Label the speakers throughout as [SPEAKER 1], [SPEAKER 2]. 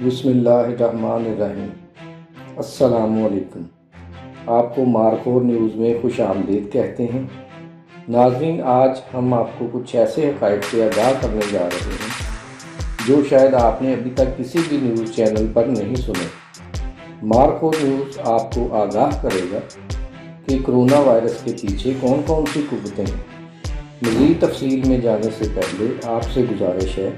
[SPEAKER 1] بسم اللہ الرحمن الرحیم۔ السلام علیکم۔ آپ کو مارکور نیوز میں خوش آمدید کہتے ہیں۔ ناظرین، آج ہم آپ کو کچھ ایسے حقائق سے آگاہ کرنے جا رہے ہیں جو شاید آپ نے ابھی تک کسی بھی نیوز چینل پر نہیں سنے۔ مارکور نیوز آپ کو آگاہ کرے گا کہ کرونا وائرس کے پیچھے کون کون سی قوتیں ہیں۔ مزید تفصیل میں جانے سے پہلے آپ سے گزارش ہے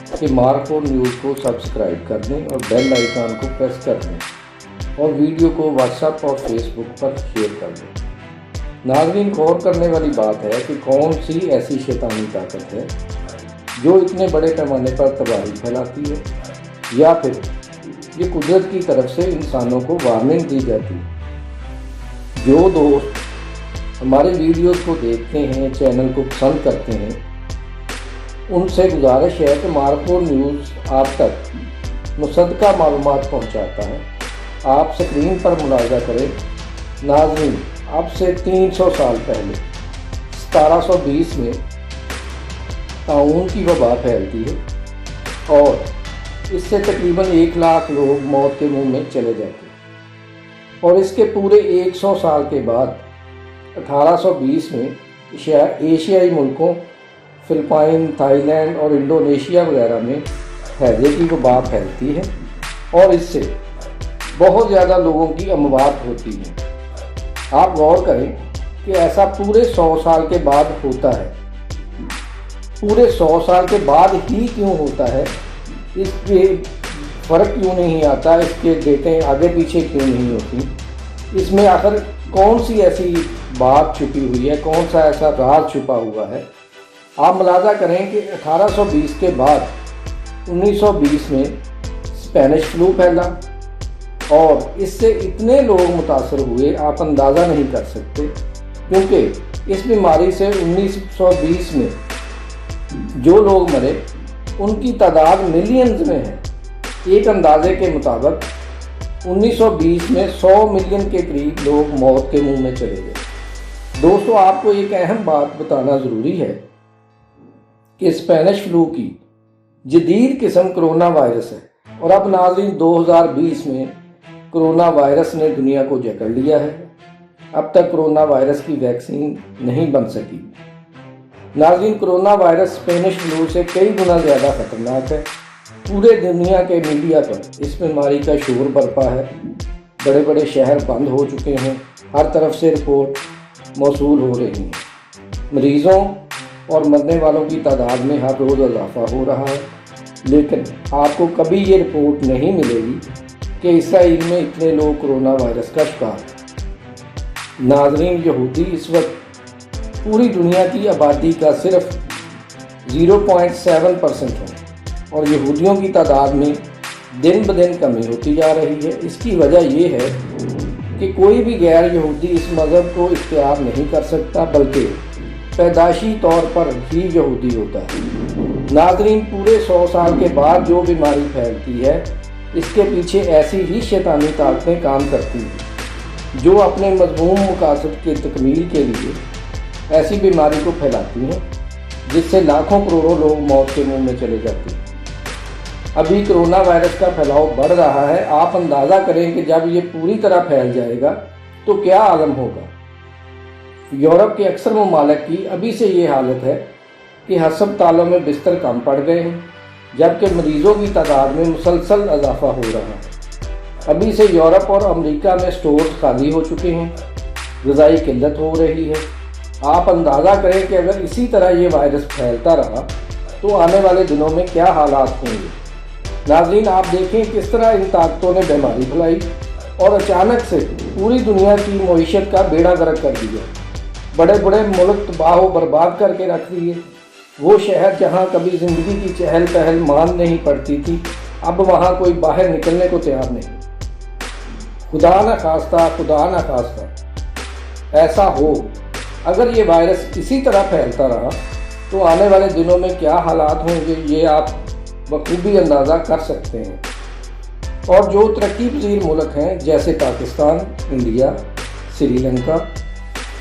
[SPEAKER 1] کہ مارکور نیوز کو سبسکرائب کر دیں اور بیل آئیکن کو پریس کر دیں اور ویڈیو کو واٹس ایپ اور فیس بک پر شیئر کر دیں۔ ناظرین، غور کرنے والی بات ہے کہ کون سی ایسی شیطانی طاقت ہے جو اتنے بڑے پیمانے پر تباہی پھیلاتی ہے، یا پھر یہ قدرت کی طرف سے انسانوں کو وارننگ دی جاتی ہے۔ جو دوست ہمارے ویڈیوز کو دیکھتے ہیں، چینل کو پسند کرتے ہیں، ان سے گزارش ہے کہ مارکور نیوز آپ تک مصدقہ معلومات پہنچاتا ہے۔ آپ سکرین پر ملاحظہ کریں۔ ناظرین، اب سے 300 سال پہلے 1720 میں طاعون کی وبا پھیلتی ہے اور اس سے تقریباً 1 لاکھ لوگ موت کے منہ میں چلے جاتے ہیں، اور اس کے پورے 100 سال کے بعد 1820 میں ایشیائی ملکوں فلپائن، تھائی لینڈ اور انڈونیشیا وغیرہ میں ہیضے کی وبا پھیلتی ہے اور اس سے بہت زیادہ لوگوں کی اموات ہوتی ہے۔ آپ غور کریں کہ ایسا پورے 100 سال کے بعد ہوتا ہے۔ پورے 100 سال کے بعد ہی کیوں ہوتا ہے، اس پہ فرق کیوں نہیں آتا، اس کے ڈیٹیں آگے پیچھے کیوں نہیں ہوتی، اس میں آخر کون سی ایسی بات چھپی ہوئی ہے، کون سا ایسا راز چھپا ہوا ہے۔ آپ ملاحظہ کریں کہ 1820 کے بعد 1920 میں اسپینش فلو پھیلا اور اس سے اتنے لوگ متاثر ہوئے آپ اندازہ نہیں کر سکتے، کیونکہ اس بیماری سے 1920 میں جو لوگ مرے ان کی تعداد ملینز میں ہے۔ ایک اندازے کے مطابق 1920 میں 100 ملین کے قریب لوگ موت کے منہ میں چلے گئے۔ دوستو، آپ کو ایک اہم بات بتانا ضروری ہے کہ اسپینش فلو کی جدید قسم کرونا وائرس ہے، اور اب ناظرین 2020 میں کرونا وائرس نے دنیا کو جکڑ لیا ہے۔ اب تک کرونا وائرس کی ویکسین نہیں بن سکی۔ ناظرین، کرونا وائرس اسپینش فلو سے کئی گنا زیادہ خطرناک ہے۔ پورے دنیا کے میڈیا پر اس بیماری کا شور برپا ہے۔ بڑے بڑے شہر بند ہو چکے ہیں، ہر طرف سے رپورٹ موصول ہو رہی ہیں۔ مریضوں اور مرنے والوں کی تعداد میں ہر روز اضافہ ہو رہا ہے، لیکن آپ کو کبھی یہ رپورٹ نہیں ملے گی کہ اسرائیل میں اتنے لوگ کرونا وائرس کا شکار ہیں۔ ناظرین، یہودی اس وقت پوری دنیا کی آبادی کا صرف 0.7% ہے، اور یہودیوں کی تعداد میں دن بدن کمی ہوتی جا رہی ہے۔ اس کی وجہ یہ ہے کہ کوئی بھی غیر یہودی اس مذہب کو اختیار نہیں کر سکتا، بلکہ پیدائشی طور پر ہی یہودی ہوتا ہے۔ ناظرین، پورے 100 سال کے بعد جو بیماری پھیلتی ہے، اس کے پیچھے ایسی ہی شیطانی طاقتیں کام کرتی ہیں جو اپنے مذموم مقاصد کی تکمیل کے لیے ایسی بیماری کو پھیلاتی ہیں جس سے لاکھوں کروڑوں لوگ موت کے منہ میں چلے جاتے ہیں۔ ابھی کرونا وائرس کا پھیلاؤ بڑھ رہا ہے۔ آپ اندازہ کریں کہ جب یہ پوری طرح پھیل جائے گا تو کیا عالم ہوگا۔ یورپ کے اکثر ممالک کی ابھی سے یہ حالت ہے کہ ہسپتالوں میں بستر کم پڑ گئے ہیں، جبکہ مریضوں کی تعداد میں مسلسل اضافہ ہو رہا ہے۔ ابھی سے یورپ اور امریکہ میں سٹورز خالی ہو چکے ہیں، غذائی قلت ہو رہی ہے۔ آپ اندازہ کریں کہ اگر اسی طرح یہ وائرس پھیلتا رہا تو آنے والے دنوں میں کیا حالات ہوں گے۔ ناظرین، آپ دیکھیں کس طرح ان طاقتوں نے بیماری پھیلائی اور اچانک سے پوری دنیا کی معیشت کا بیڑا غرق کر دیا۔ بڑے بڑے ملک تباہ و برباد کر کے رکھ دیے۔ وہ شہر جہاں کبھی زندگی کی چہل پہل مان نہیں پڑتی تھی، اب وہاں کوئی باہر نکلنے کو تیار نہیں۔ خدا نہ خواستہ ایسا ہو، اگر یہ وائرس اسی طرح پھیلتا رہا تو آنے والے دنوں میں کیا حالات ہوں گے، یہ آپ بخوبی اندازہ کر سکتے ہیں۔ اور جو ترقی پذیر ملک ہیں جیسے پاکستان، انڈیا، سری لنکا،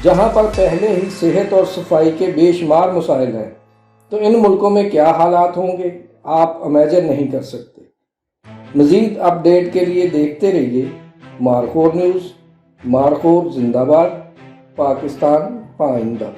[SPEAKER 1] جہاں پر پہلے ہی صحت اور صفائی کے بے شمار مسائل ہیں، تو ان ملکوں میں کیا حالات ہوں گے آپ امیجن نہیں کر سکتے۔ مزید اپڈیٹ کے لیے دیکھتے رہیے مارخور نیوز۔ مارخور زندہ باد، پاکستان پائندہ۔